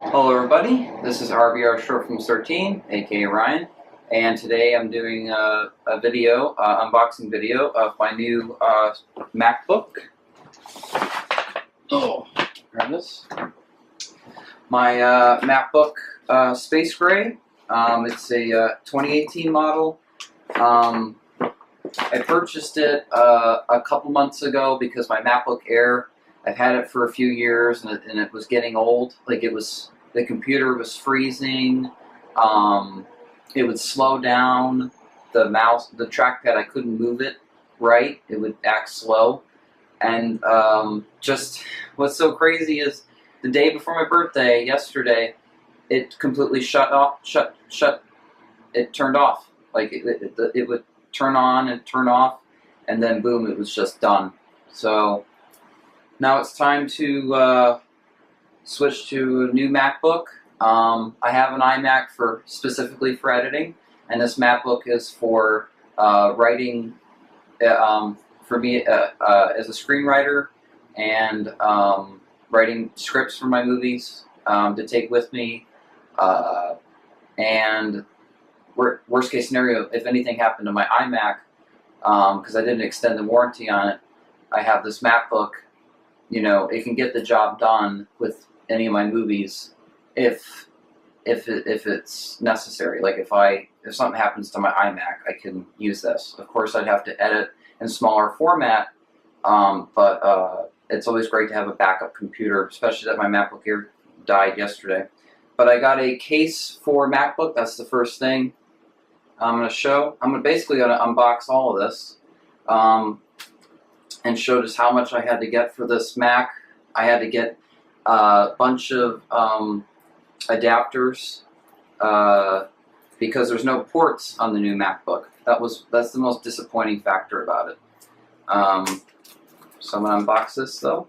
Hello everybody, this is RBR Short Films 13, aka Ryan, and today I'm doing a video, unboxing video of my new MacBook. Oh, grab this. My MacBook Space Gray. It's a 2018 model. I purchased it a couple months ago because my MacBook Air, I've had it for a few years and it was getting old. Like the computer was freezing. It would slow down. The mouse, the trackpad, I couldn't move it right. It would act slow. And just what's so crazy is the day before my birthday, yesterday, it completely it turned off. Like it would turn on and turn off, and then boom, it was just done. So now it's time to switch to a new MacBook. I have an iMac specifically for editing, and this MacBook is for writing for me as a screenwriter and writing scripts for my movies to take with me. And worst case scenario, if anything happened to my iMac, because I didn't extend the warranty on it, I have this MacBook. You know, it can get the job done with any of my movies if it's necessary. Like if something happens to my iMac, I can use this. Of course, I'd have to edit in smaller format, but it's always great to have a backup computer, especially that my MacBook Air died yesterday. But I got a case for MacBook. That's the first thing I'm going to show. I'm basically going to unbox all of this and show just how much I had to get for this Mac. I had to get a bunch of adapters because there's no ports on the new MacBook. That's the most disappointing factor about it. So I'm going to unbox this though.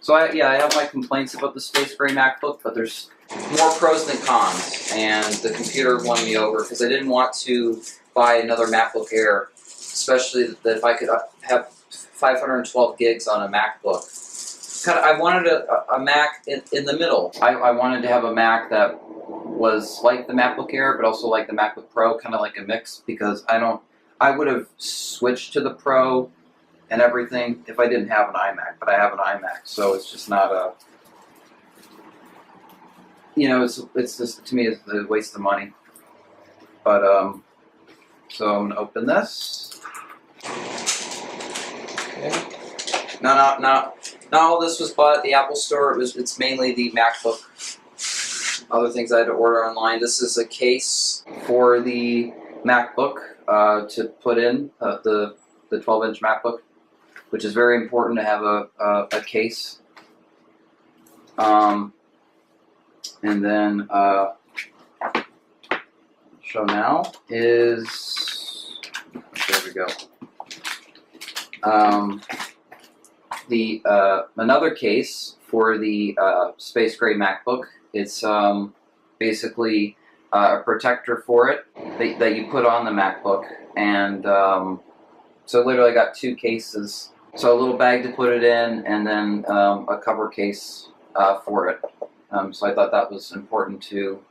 So I have my complaints about the Space Gray MacBook, but there's more pros than cons, and the computer won me over because I didn't want to buy another MacBook Air, especially that if I could have 512 gigs on a MacBook. I wanted a Mac in the middle. I wanted to have a Mac that was like the MacBook Air, but also like the MacBook Pro, kind of like a mix, because I would have switched to the Pro and everything if I didn't have an iMac, but I have an iMac, so it's just not a, you know, it's just, to me, it's a waste of money. But so I'm gonna open this. Okay. Not all this was bought at the Apple Store. It's mainly the MacBook. Other things I had to order online. This is a case for the MacBook to put in the 12-inch MacBook, which is very important to have a case. And then show now is, there we go. Another case for the Space Gray MacBook. It's basically a protector for it that you put on the MacBook, and so literally I got two cases. So a little bag to put it in, and then a cover case for it. So I thought that was important to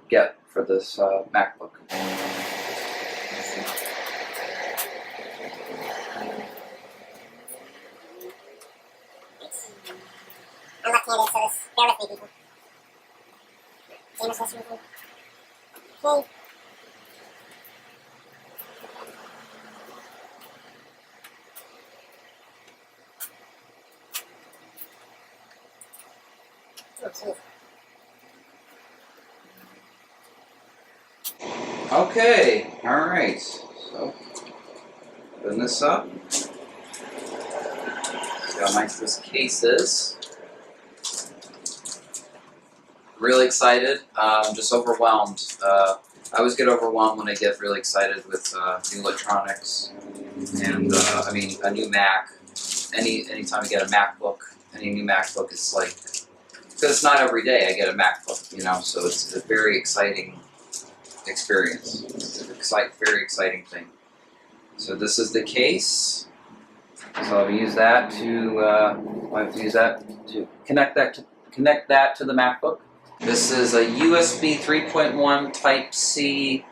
get for this MacBook. I'm left-handed, so this, bear with me, people. Same as this one. Okay. Oh, jeez. Okay, alright, so open this up. See how nice this case is. Really excited, just overwhelmed. I always get overwhelmed when I get really excited with new electronics, and I mean a new Mac. Anytime I get a MacBook, any new MacBook, it's like, because it's not every day I get a MacBook, you know. So it's a very exciting experience. It's a very exciting thing. So this is the case. So I'll use that to connect that connect that to the MacBook. This is a USB 3.1 Type-C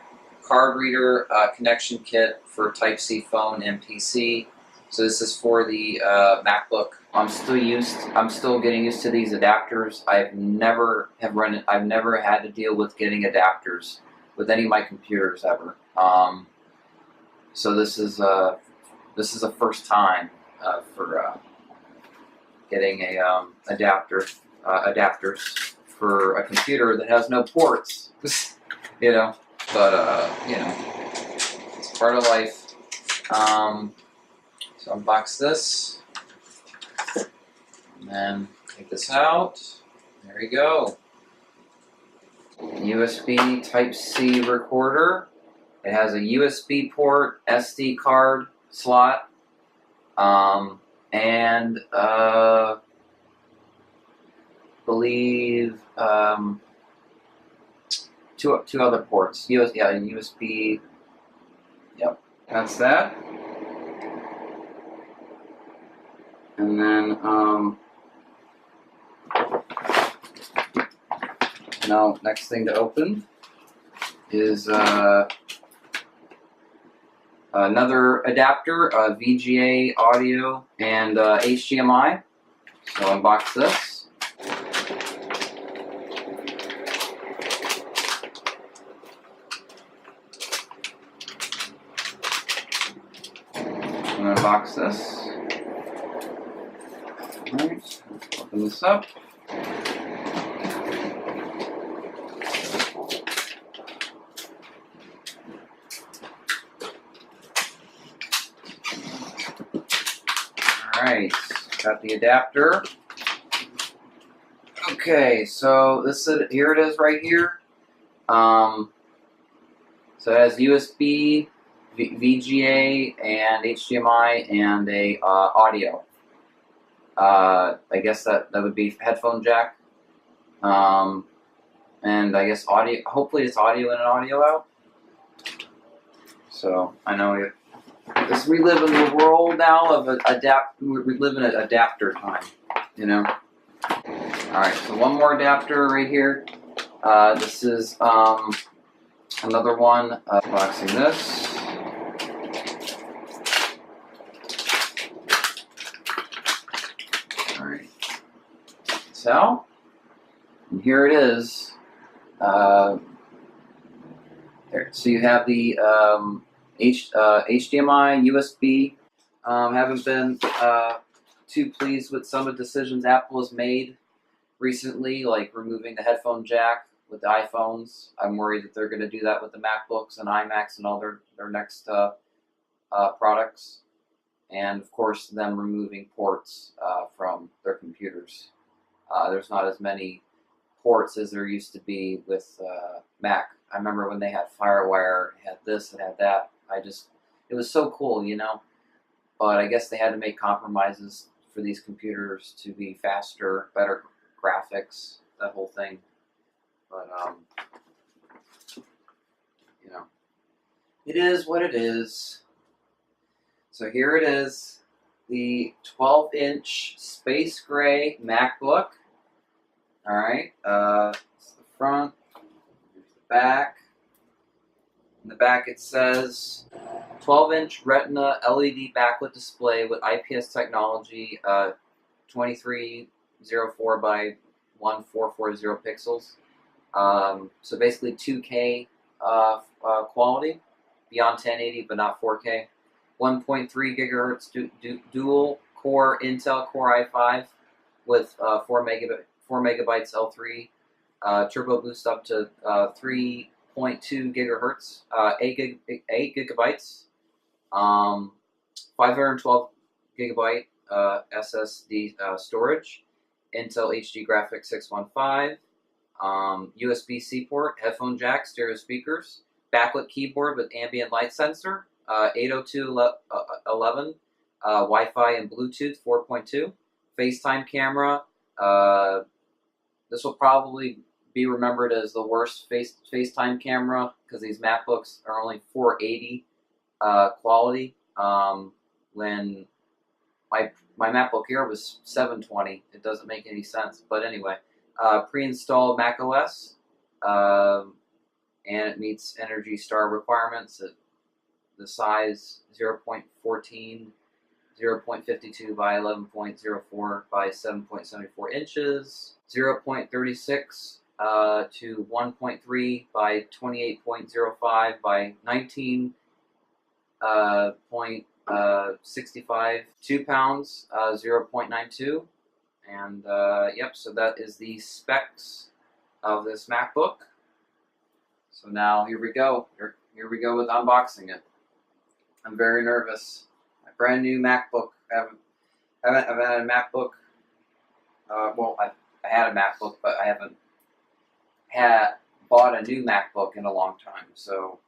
card reader connection kit for Type-C phone and PC. So this is for the MacBook. I'm still getting used to these adapters. I've never had to deal with getting adapters with any of my computers ever. So this is a first time for getting a adapters for a computer that has no ports. you know, but it's part of life. So unbox this, and then take this out. There we go. USB Type-C recorder. It has a USB port, SD card slot, and believe two other ports. USB. Yep, that's that. And then now next thing to open is another adapter, VGA audio and HDMI. So unbox this. And unbox this. Alright, let's open this up. Alright, got the adapter. Okay, so here it is right here. So it has USB, VGA, and HDMI, and a audio. I guess that would be headphone jack. And I guess audio. Hopefully, it's audio in and audio out. So I know we live in the world now of we live in an adapter time. All right. So one more adapter right here. This is another one. Unboxing this. So, and here it is. There. So you have the HDMI, USB. Haven't been too pleased with some of the decisions Apple has made recently, like removing the headphone jack with the iPhones. I'm worried that they're going to do that with the MacBooks and iMacs and all their next products. And of course, them removing ports from their computers. There's not as many ports as there used to be with Mac. I remember when they had FireWire, it had this, it had that. It was so cool, But I guess they had to make compromises for these computers to be faster, better graphics, that whole thing. But it is what it is. So here it is, the 12-inch space gray MacBook. All right, it's the front. Here's the back. In the back it says 12-inch Retina LED backlit display with IPS technology, 2304 by 1440 pixels. So basically 2K quality, beyond 1080 but not 4K. 1.3 gigahertz dual core Intel Core i5 with 4 megabytes L3, turbo boost up to 3.2 gigahertz, 8 gigabytes, 512 gigabyte SSD storage, Intel HD Graphics 615, USB-C port, headphone jack, stereo speakers, backlit keyboard with ambient light sensor, 802.11, Wi-Fi and Bluetooth 4.2, FaceTime camera. This will probably be remembered as the worst FaceTime camera because these MacBooks are only 480 quality. When my MacBook Air was 720, it doesn't make any sense. But anyway, pre-installed Mac OS, and it meets Energy Star requirements. The size 0.14, 0.52 by 11.04 by 7.74 inches, 0.36 to 1.3 by 28.05 by 19.65, 2 pounds, 0.92. And yep, so that is the specs of this MacBook. So now here we go. Here we go with unboxing it. I'm very nervous. My brand new MacBook. I've had a MacBook. Well, I had a MacBook, but I haven't bought a new MacBook in a long time. So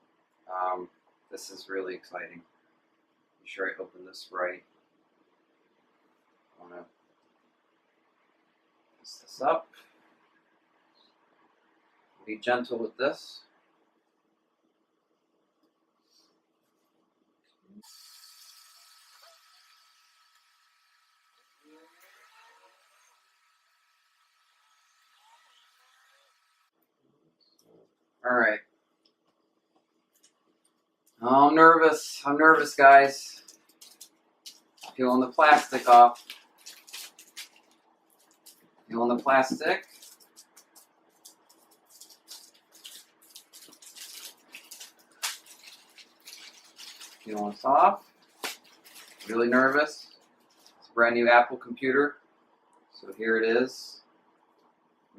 this is really exciting. Be sure I open this right. I want to mess this up. Be gentle with this. All right. Oh, I'm nervous. I'm nervous, guys. Peeling the plastic off. Peeling the plastic. Peeling this off. Really nervous. It's a brand new Apple computer. So here it is.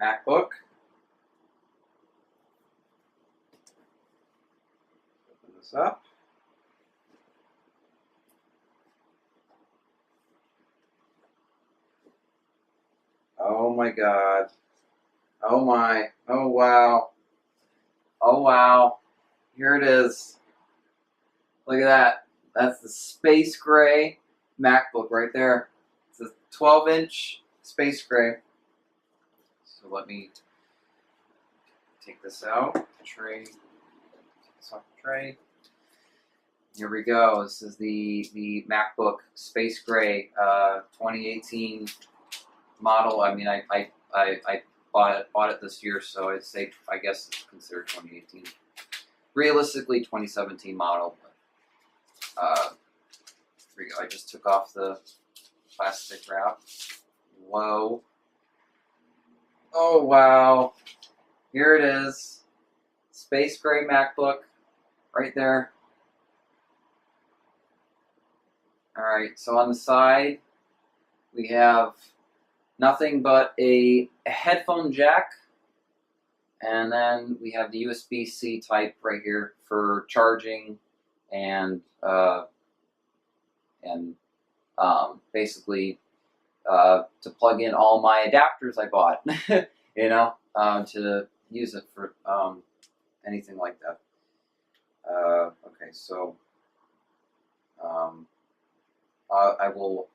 MacBook. Open this up. Oh my God. Oh my. Oh wow. Oh wow. Here it is. Look at that. That's the space gray MacBook right there. It's a 12-inch space gray. So let me take this out. Tray. Take this off the tray. Here we go. This is the MacBook Space Gray 2018 model. I mean, I bought it this year, so I'd say I guess it's considered 2018. Realistically, 2017 model. But, here we go. I just took off the plastic wrap. Whoa. Oh wow. Here it is. Space Gray MacBook. Right there. Alright, so on the side, we have nothing but a headphone jack, and then we have the USB-C type right here for charging and basically to plug in all my adapters I bought, you know, to use it for anything like that. Okay, so I will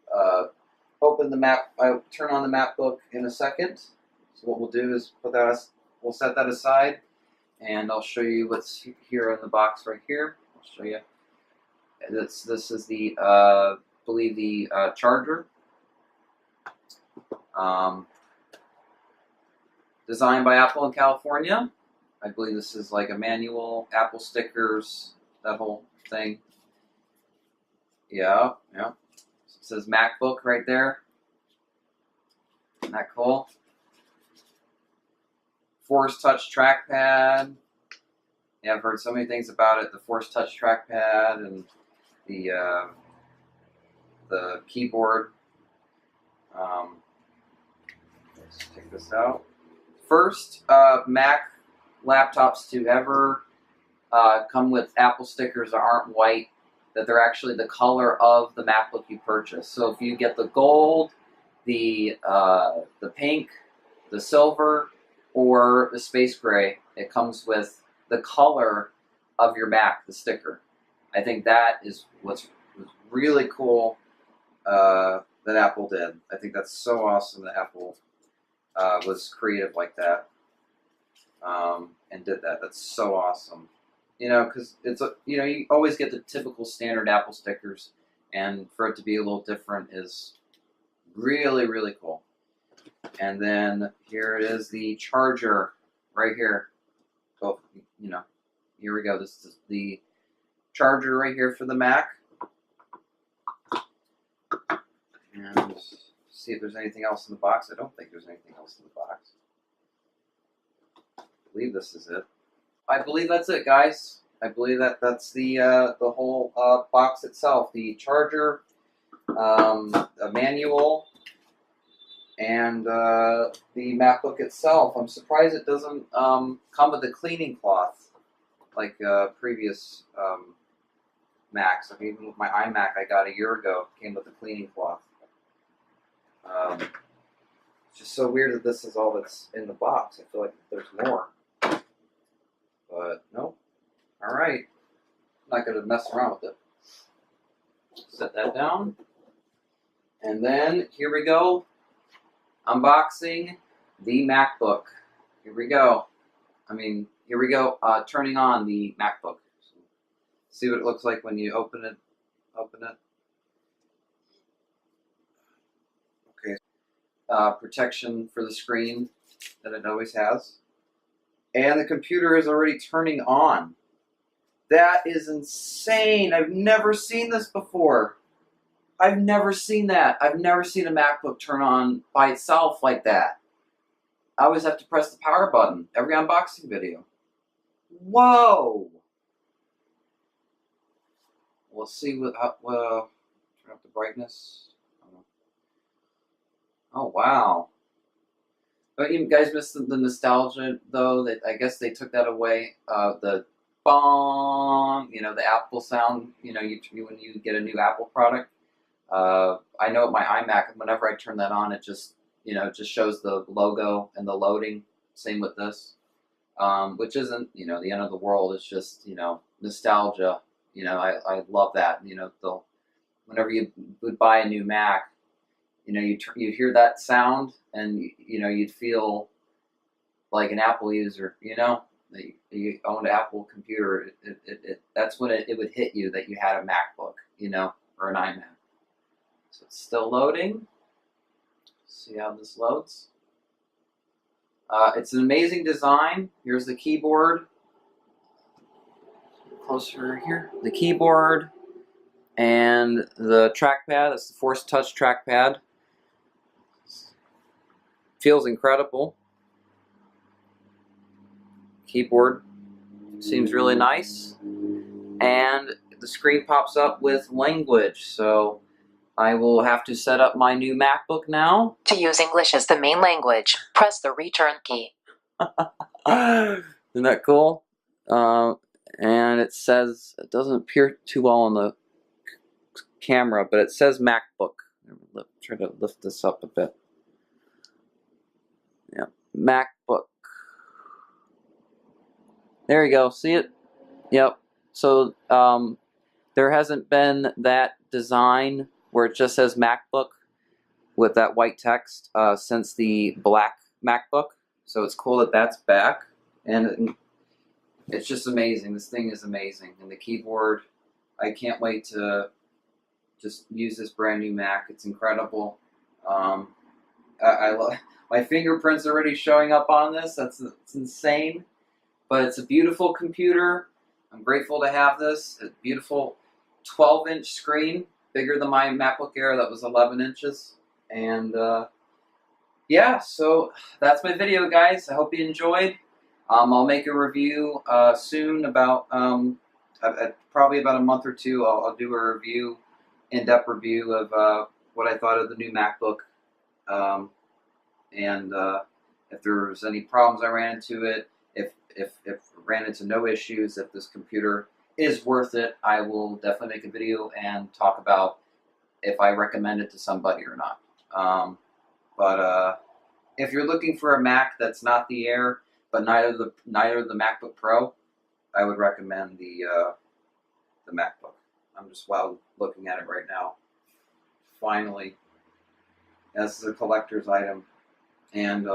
open the map. I'll turn on the MacBook in a second. So what we'll do is we'll set that aside, and I'll show you what's here in the box right here. I'll show you. This is the believe the charger. Designed by Apple in California. I believe this is like a manual, Apple stickers, that whole thing. Yeah. So it says MacBook right there. Isn't that cool? Force Touch trackpad. Yeah, I've heard so many things about it. The Force Touch trackpad and the keyboard. Let's take this out. First Mac laptops to ever come with Apple stickers that aren't white, that they're actually the color of the MacBook you purchase. So if you get the gold, the pink, the silver, or the space gray, it comes with the color of your Mac, the sticker. I think that is what's really cool that Apple did. I think that's so awesome that Apple was creative like that and did that. That's so awesome. You know, because it's you always get the typical standard Apple stickers, and for it to be a little different is really, really cool. And then here it is, the charger right here. So, you know, here we go. This is the charger right here for the Mac. And see if there's anything else in the box. I don't think there's anything else in the box. I believe this is it. I believe that's it, guys. I believe that's the whole box itself. The charger, a manual, and the MacBook itself. I'm surprised it doesn't come with a cleaning cloth like previous Macs. I mean, even with my iMac I got a year ago, it came with a cleaning cloth. It's just so weird that this is all that's in the box. I feel like there's more. But nope. Alright. I'm not going to mess around with it. Set that down. And then, here we go. Unboxing the MacBook. Here we go. Here we go. Turning on the MacBook. See what it looks like when you open it. Okay. Protection for the screen that it always has. And the computer is already turning on. That is insane. I've never seen this before. I've never seen that. I've never seen a MacBook turn on by itself like that. I always have to press the power button every unboxing video. Whoa! We'll see what turn up the brightness. Oh wow! But you guys missed the nostalgia though. That I guess they took that away. The bong, the Apple sound. You when you get a new Apple product. I know at my iMac, whenever I turn that on, it just just shows the logo and the loading. Same with this, which isn't the end of the world. It's just nostalgia. I love that. Whenever you would buy a new Mac, you hear that sound and you'd feel like an Apple user. You owned an Apple computer. That's when it would hit you that you had a MacBook. Or an iMac. So it's still loading. See how this loads. It's an amazing design. Here's the keyboard. Closer here. The keyboard and the trackpad. That's the Force Touch trackpad. Feels incredible. Keyboard seems really nice. And the screen pops up with language. So I will have to set up my new MacBook now. To use English as the main language, press the return key. Isn't that cool? And it says, it doesn't appear too well on the camera, but it says MacBook. Try to lift this up a bit. Yeah, MacBook. There you go. See it? Yep. So there hasn't been that design where it just says MacBook with that white text since the black MacBook. So it's cool that that's back. And it's just amazing. This thing is amazing. And the keyboard, I can't wait to just use this brand new Mac. It's incredible. I love my fingerprints are already showing up on this. It's insane. But it's a beautiful computer. I'm grateful to have this. A beautiful 12-inch screen, bigger than my MacBook Air that was 11 inches. And yeah, so that's my video, guys. I hope you enjoyed. I'll make a review soon about, probably about a month or two, I'll do a review, in-depth review of what I thought of the new MacBook. And if there was any problems I ran into it, if ran into no issues, if this computer is worth it, I will definitely make a video and talk about if I recommend it to somebody or not. But if you're looking for a Mac that's not the Air, but neither the MacBook Pro, I would recommend the MacBook. I'm just looking at it right now. Finally, this is a collector's item, and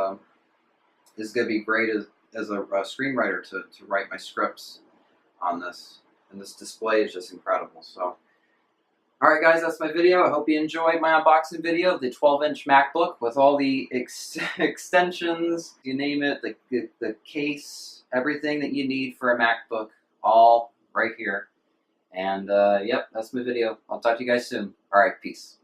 this is going to be great as a screenwriter to write my scripts on this. And this display is just incredible. So, Alright guys, that's my video. I hope you enjoyed my unboxing video of the 12-inch MacBook with all the extensions, you name it, the case, everything that you need for a MacBook, all right here. And yep, that's my video. I'll talk to you guys soon. Alright, peace.